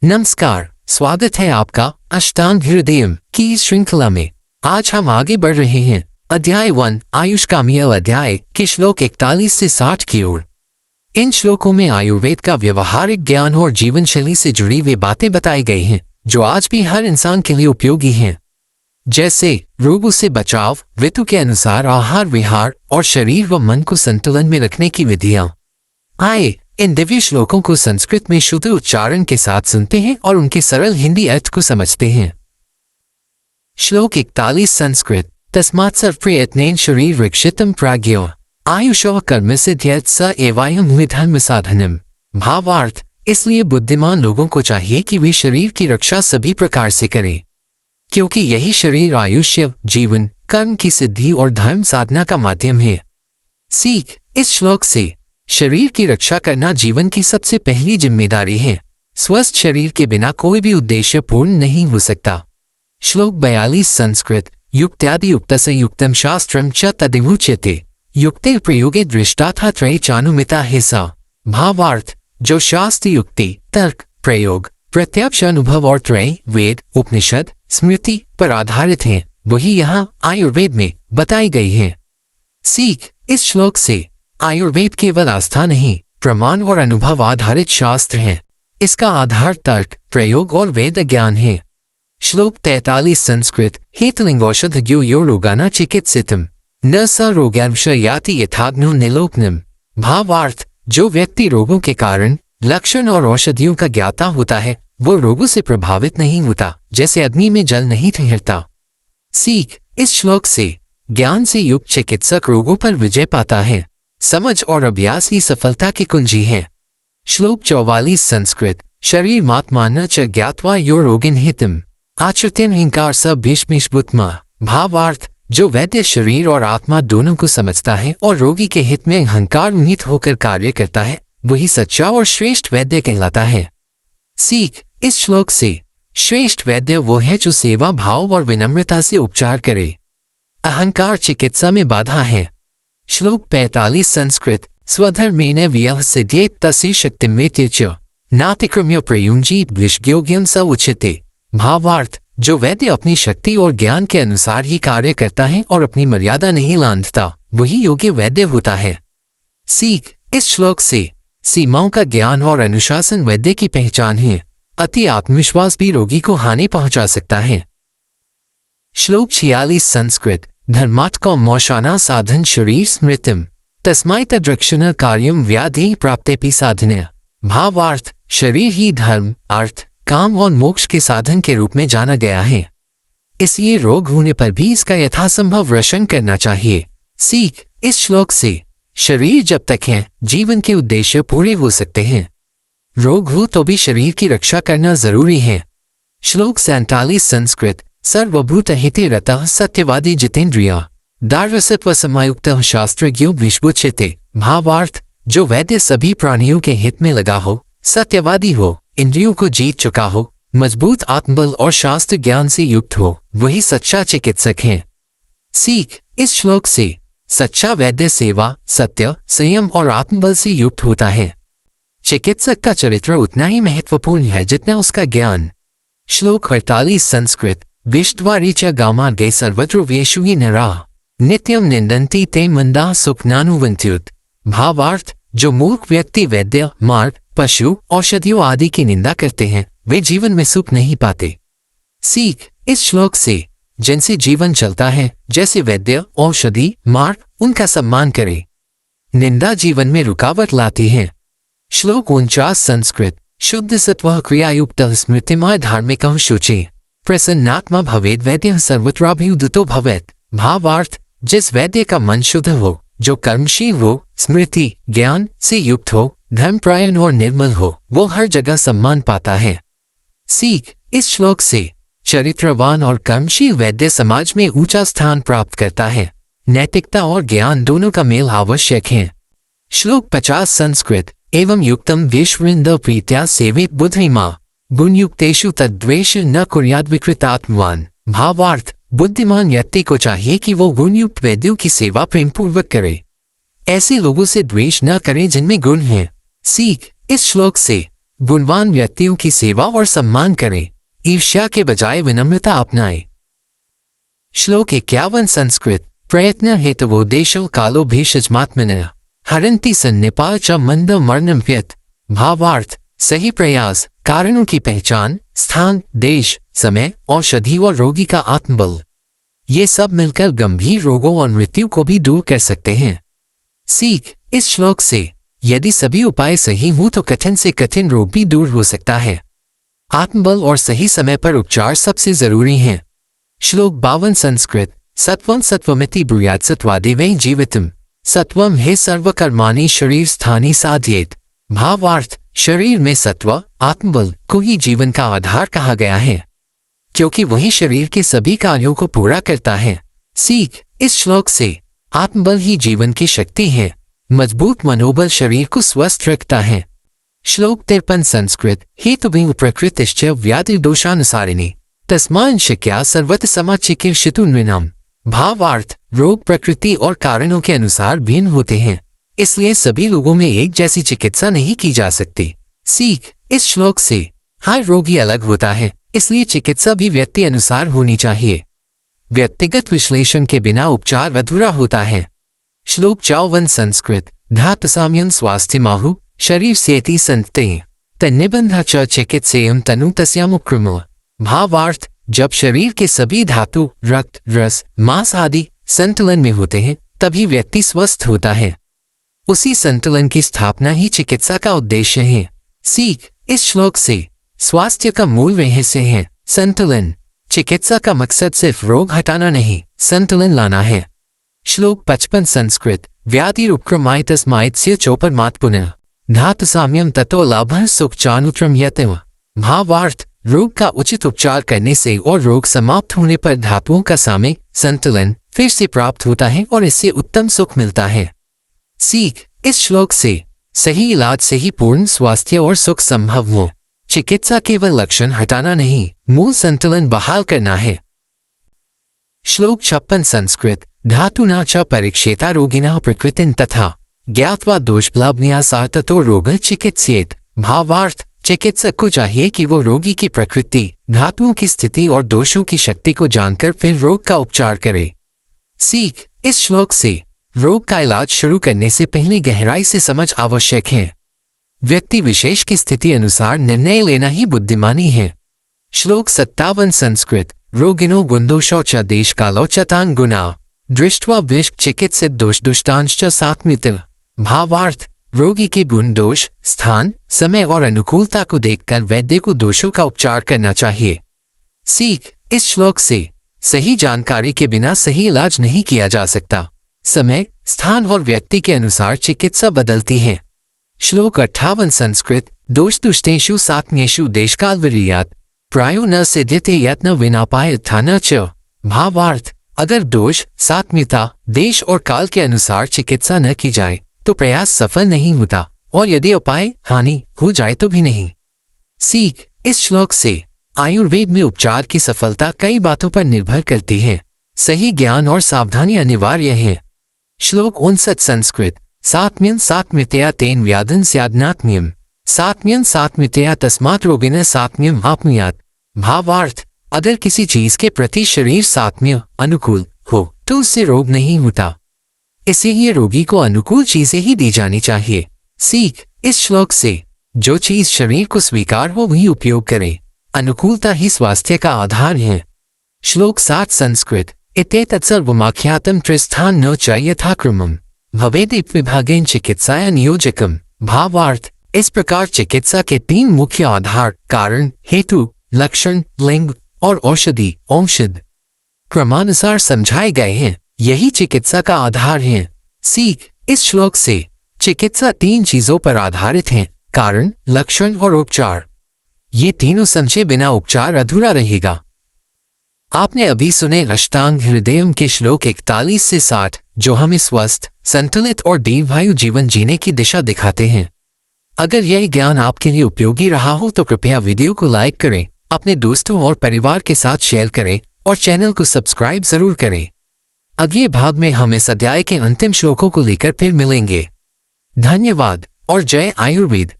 नमस्कार, स्वागत है आपका अष्टांग हृदयम की इस श्रृंखला में। आज हम आगे बढ़ रहे हैं अध्याय 1 आयुष का मेल अध्याय के श्लोक 41 से 60 की ओर। इन श्लोकों में आयुर्वेद का व्यवहारिक ज्ञान और जीवन शैली से जुड़ी वे बातें बताई गई हैं जो आज भी हर इंसान के लिए उपयोगी हैं, जैसे रोगों से बचाव, ऋतु के अनुसार आहार विहार और शरीर व मन को संतुलन में रखने की विधियां। आए इन दिव्य श्लोकों को संस्कृत में शुद्ध उच्चारण के साथ सुनते हैं और उनके सरल हिंदी अर्थ को समझते हैं। श्लोक 41 संस्कृत। तस्मात् सर्वप्रयत्नेन शरीर रक्षितम् प्राज्ञो आयुषो कर्म सिद्ध्यर्थ स एवायं धर्म साधनम्। भावार्थ, इसलिए बुद्धिमान लोगों को चाहिए कि वे शरीर की रक्षा सभी प्रकार से करें, क्योंकि यही शरीर आयुष्य, जीवन, कर्म की सिद्धि और धर्म साधना का माध्यम है। सीख, इस श्लोक से शरीर की रक्षा करना जीवन की सबसे पहली जिम्मेदारी है। स्वस्थ शरीर के बिना कोई भी उद्देश्य पूर्ण नहीं हो सकता। श्लोक 42 संस्कृत। युक्त्यादि युक्तस्य युक्तम शास्त्रम च तदिमुच्यते युक्ते प्रयोगे दृष्टा था त्रय चानुमिता हिस्सा। भावार्थ, जो शास्त्र युक्ति, तर्क, प्रयोग, प्रत्यक्ष अनुभव और त्रय वेद, उपनिषद, स्मृति पर आधारित हैं, वही यहाँ आयुर्वेद में बताई गई है। सीख, इस श्लोक से आयुर्वेद केवल आस्था नहीं, प्रमाण और अनुभव आधारित शास्त्र है। इसका आधार तर्क, प्रयोग और वेद ज्ञान है। श्लोक 43 संस्कृत। हेतलिंगौषधज्ञो यो रोगाना चिकित्सितम् न स रोगांश याति यथाग्नो निलोपनम्। भावार्थ, जो व्यक्ति रोगों के कारण, लक्षण और औषधियों का ज्ञाता होता है वो रोगों से प्रभावित नहीं होता, जैसे अग्नि में जल नहीं ठहरता। सीख, इस श्लोक से ज्ञान से युक्त चिकित्सक रोगों पर विजय पाता है। समझ और अभ्यास ही सफलता की कुंजी है। श्लोक 44 संस्कृत। शरीर मात्मान च ज्ञात्वा यो रोगिन हितम् आचृत्यन हिंकार स भीष्मिष्बुत्मा। भावार्थ, जो वैद्य शरीर और आत्मा दोनों को समझता है और रोगी के हित में अहंकार रहित होकर कार्य करता है वही सच्चा और श्रेष्ठ वैद्य कहलाता है। सीख, इस श्लोक से श्रेष्ठ वैद्य वो है जो सेवा भाव और विनम्रता से उपचार करे। अहंकार चिकित्सा में बाधा है। श्लोक 45 संस्कृत। स्वधर्मेण व्यः सिद्ध्येत् तस्य शक्तिमेत्य च नातिक्रम्य प्रयुञ्जीत विषज्ञोग्यं स उच्यते। भावार्थ, जो वैद्य अपनी शक्ति और ज्ञान के अनुसार ही कार्य करता है और अपनी मर्यादा नहीं लांघता वही योग्य वैद्य होता है। सीख, इस श्लोक से सीमाओं का ज्ञान और अनुशासन वैद्य की पहचान है। अति आत्मविश्वास भी रोगी को हानि पहुंचा सकता है। श्लोक 46 संस्कृत। धर्मात्को मोशाना साधन शरीर स्मृतिम तस्मै तद्रक्षण कार्यम व्याधि प्राप्तेपि साधने। भावार्थ, शरीर ही धर्म, अर्थ, काम और मोक्ष के साधन के रूप में जाना गया है, इसलिए रोग होने पर भी इसका यथासंभव रक्षण करना चाहिए। सीख, इस श्लोक से शरीर जब तक है जीवन के उद्देश्य पूरे हो सकते हैं। रोग हो तो भी शरीर की रक्षा करना जरूरी है। श्लोक 47 संस्कृत। सर्वभूत हिते रतः सत्यवादी जितेंद्रिया दार्वसत्व समायुक्त शास्त्रज्ञो विश्वुच्यते। भावार्थ, जो वैद्य सभी प्राणियों के हित में लगा हो, सत्यवादी हो, इंद्रियों को जीत चुका हो, मजबूत आत्मबल और शास्त्र ज्ञान से युक्त हो, वही सच्चा चिकित्सक है। सीख, इस श्लोक से सच्चा वैद्य सेवा, सत्य, संयम और आत्मबल से युक्त होता है। चिकित्सक का चरित्र उतना ही महत्वपूर्ण है जितना उसका ज्ञान। श्लोक 48 संस्कृत। विष्टवारी च गामार्गे सर्वत्र वेषु हि नराः नित्यं निंदन्ति ते मंदाः सुखनानुवन्त्युत। भावार्थ, जो मूर्ख व्यक्ति वैद्य, मार्ग, पशु, औषधियों आदि की निंदा करते हैं वे जीवन में सुख नहीं पाते। सीख, इस श्लोक से जिनसे जीवन चलता है जैसे वैद्य, औषधि, मार्ग, उनका सम्मान करे। निंदा जीवन में रुकावट लाती है। श्लोक 49 संस्कृत। शुद्ध सत्वः क्रियायुक्त स्मृतिमय धार्मिकः शुचि प्रसन्नात्मा भवेद वैद्य सर्वत्राभिउदितो भवेत्। भावार्थ, जिस वैद्य का मन शुद्ध हो, जो कर्मशील हो, स्मृति, ज्ञान से युक्त हो, धर्मपरायण और निर्मल हो, वो हर जगह सम्मान पाता है। सीख, इस श्लोक से चरित्रवान और कर्मशील वैद्य समाज में ऊंचा स्थान प्राप्त करता है। नैतिकता और ज्ञान दोनों का मेल आवश्यक है। श्लोक 50 संस्कृत। एवं युक्तम विश्ववृंद प्रीत्या सेवेत बुद्धिमा गुणयुक्तेषु तद्वेष न कुर्याद् विकृतात्मवान्। भावार्थ, बुद्धिमान व्यक्ति को चाहिए कि वो गुणयुक्त वैद्यों की सेवा प्रेमपूर्वक करे, ऐसे लोगों से द्वेष न करे जिनमें गुण है। सीख, इस श्लोक से गुणवान व्यक्तियों की सेवा और सम्मान करें, ईर्ष्या के बजाय विनम्रता अपनाएं। श्लोक 51 संस्कृत प्रयत्न हेतवो देशो कालो भेषजमात्मनः हरन्ति सन्निपा च मंद मर्णम व्यत। भावार्थ, सही प्रयास कारणों की पहचान, स्थान, देश, समय, औषधि और रोगी का आत्मबल, ये सब मिलकर गंभीर रोगों और मृत्यु को भी दूर कर सकते हैं। सीख इस श्लोक से, यदि सभी उपाय सही हों तो कठिन से कठिन रोग भी दूर हो सकता है। आत्मबल और सही समय पर उपचार सबसे जरूरी हैं। श्लोक 52 संस्कृत सत्वं सत्वमिति ब्रूयात् सत्वादेवैः जीवितम्। सत्वम हे सर्वकर्माणि शरीर स्थानी साधयेत्। भावार्थ, शरीर में सत्व, आत्मबल को ही जीवन का आधार कहा गया है, क्योंकि वही शरीर के सभी कार्यों को पूरा करता है। सीख इस श्लोक से, आत्मबल ही जीवन की शक्ति है। मजबूत मनोबल शरीर को स्वस्थ रखता है। श्लोक 53 संस्कृत हेतुभिः प्रकृतिश्च व्याधि दोषानुसारिणी तस्मान् शक्या सर्वत्र समाचिकीर्षितु नृणाम्। भावार्थ, रोग प्रकृति और कारणों के अनुसार भिन्न होते हैं, इसलिए सभी लोगों में एक जैसी चिकित्सा नहीं की जा सकती। सीख इस श्लोक से, हर रोगी अलग होता है, इसलिए चिकित्सा भी व्यक्ति अनुसार होनी चाहिए। व्यक्तिगत विश्लेषण के बिना उपचार अधूरा होता है। श्लोक 54 संस्कृत धातुसाम्यं स्वास्थ्यमाहु शरीर सेति संतते तन्निबंध च चिकित्सेयं तनु तस्यामुक्रम। भावार्थ, जब शरीर के सभी धातु, रक्त, रस, मांस आदि संतुलन में होते हैं तभी व्यक्ति स्वस्थ होता है। उसी संतुलन की स्थापना ही चिकित्सा का उद्देश्य है। सीख इस श्लोक से, स्वास्थ्य का मूल रहस्य है संतुलन। चिकित्सा का मकसद सिर्फ रोग हटाना नहीं, संतुलन लाना है। श्लोक 55 संस्कृत व्याधिरुपक्रमाय तस्मात्स्य चोपरमात् पुनः धातुसाम्यं ततो लाभः सुखचानुत्रम यतः। भावार्थ, रोग का उचित उपचार करने से और रोग समाप्त होने पर धातुओं का साम्य, संतुलन फिर से प्राप्त होता है और इससे उत्तम सुख मिलता है। सीख इस श्लोक से, सही इलाज से ही पूर्ण स्वास्थ्य और सुख संभव हो। चिकित्सा केवल लक्षण हटाना नहीं, मूल संतुलन बहाल करना है। श्लोक 56 संस्कृत धातुना च परीक्षेता रोगिणः प्रकृतिं तथा ज्ञात्वा दोषबलाभन्यासा ततो रोगः चिकित्सेत। भावार्थ, चिकित्सक को चाहिए कि वो रोगी की प्रकृति, धातुओं की स्थिति और दोषों की शक्ति को जानकर फिर रोग का उपचार करे। सीख इस श्लोक से, रोग का इलाज शुरू करने से पहले गहराई से समझ आवश्यक है। व्यक्ति विशेष की स्थिति अनुसार निर्णय लेना ही बुद्धिमानी है। श्लोक 57 संस्कृत रोगिणो गुणदोषौ च देशकालो च तान् गुणा दृष्ट्वा विष्क चिकित्सित दोष दुष्टांश्च सात्मितः। भावार्थ, रोगी के गुण, दोष, स्थान, समय और अनुकूलता को देखकर वैद्य को दोषों का उपचार करना चाहिए। सीख इस श्लोक से, सही जानकारी के बिना सही इलाज नहीं किया जा सकता। समय, स्थान और व्यक्ति के अनुसार चिकित्सा बदलती है। श्लोक 58 संस्कृत दोष दुष्टेषु सात्म्येषु देशकाल विर्यात् प्रायो न सिद्ध्यते यत्न विनापाय स्थान च। भावार्थ, अगर दोष, सात्म्यता, देश और काल के अनुसार चिकित्सा न की जाए तो प्रयास सफल नहीं होता, और यदि उपाय हानि हो जाए तो भी नहीं। सीख इस श्लोक से, आयुर्वेद में उपचार की सफलता कई बातों पर निर्भर करती है। सही ज्ञान और सावधानी अनिवार्य है। श्लोक 59 संस्कृत सात्म्यं सात्म्यतया तेन व्याधं स्यादनात्म्यं सात्म्यं सात्म्यतया तस्मात् रोगिणः सात्म्यं आप्नुयात्। भावार्थ, अगर किसी चीज के प्रति शरीर सात्म्य, अनुकूल हो तो उससे रोग नहीं होता, इसलिए रोगी को अनुकूल चीजें ही दी जानी चाहिए। सीख इस श्लोक से, जो चीज शरीर को स्वीकार हो वही उपयोग करें। अनुकूलता ही स्वास्थ्य का आधार है। श्लोक 60 संस्कृत एतत् सर्वमाख्यातं त्रिस्थान न च यथाक्रमम् भवेदिप विभागेन चिकित्साया नियोजकम्। भावार्थ, इस प्रकार चिकित्सा के 3 मुख्य आधार कारण, हेतु, लक्षण, लिंग और औषधि, औषध क्रमानुसार समझाए गए हैं। यही चिकित्सा का आधार है। सीख इस श्लोक से, चिकित्सा 3 चीजों पर आधारित है, कारण, लक्षण और उपचार। ये तीनों समझे बिना उपचार अधूरा रहेगा। आपने अभी सुने अष्टांग हृदयम के श्लोक 41 से 60, जो हमें स्वस्थ, संतुलित और दीर्घायु जीवन जीने की दिशा दिखाते हैं। अगर यह ज्ञान आपके लिए उपयोगी रहा हो तो कृपया वीडियो को लाइक करें, अपने दोस्तों और परिवार के साथ शेयर करें और चैनल को सब्सक्राइब जरूर करें। अगले भाग में हम इस अध्याय के अंतिम श्लोकों को लेकर फिर मिलेंगे। धन्यवाद और जय आयुर्वेद।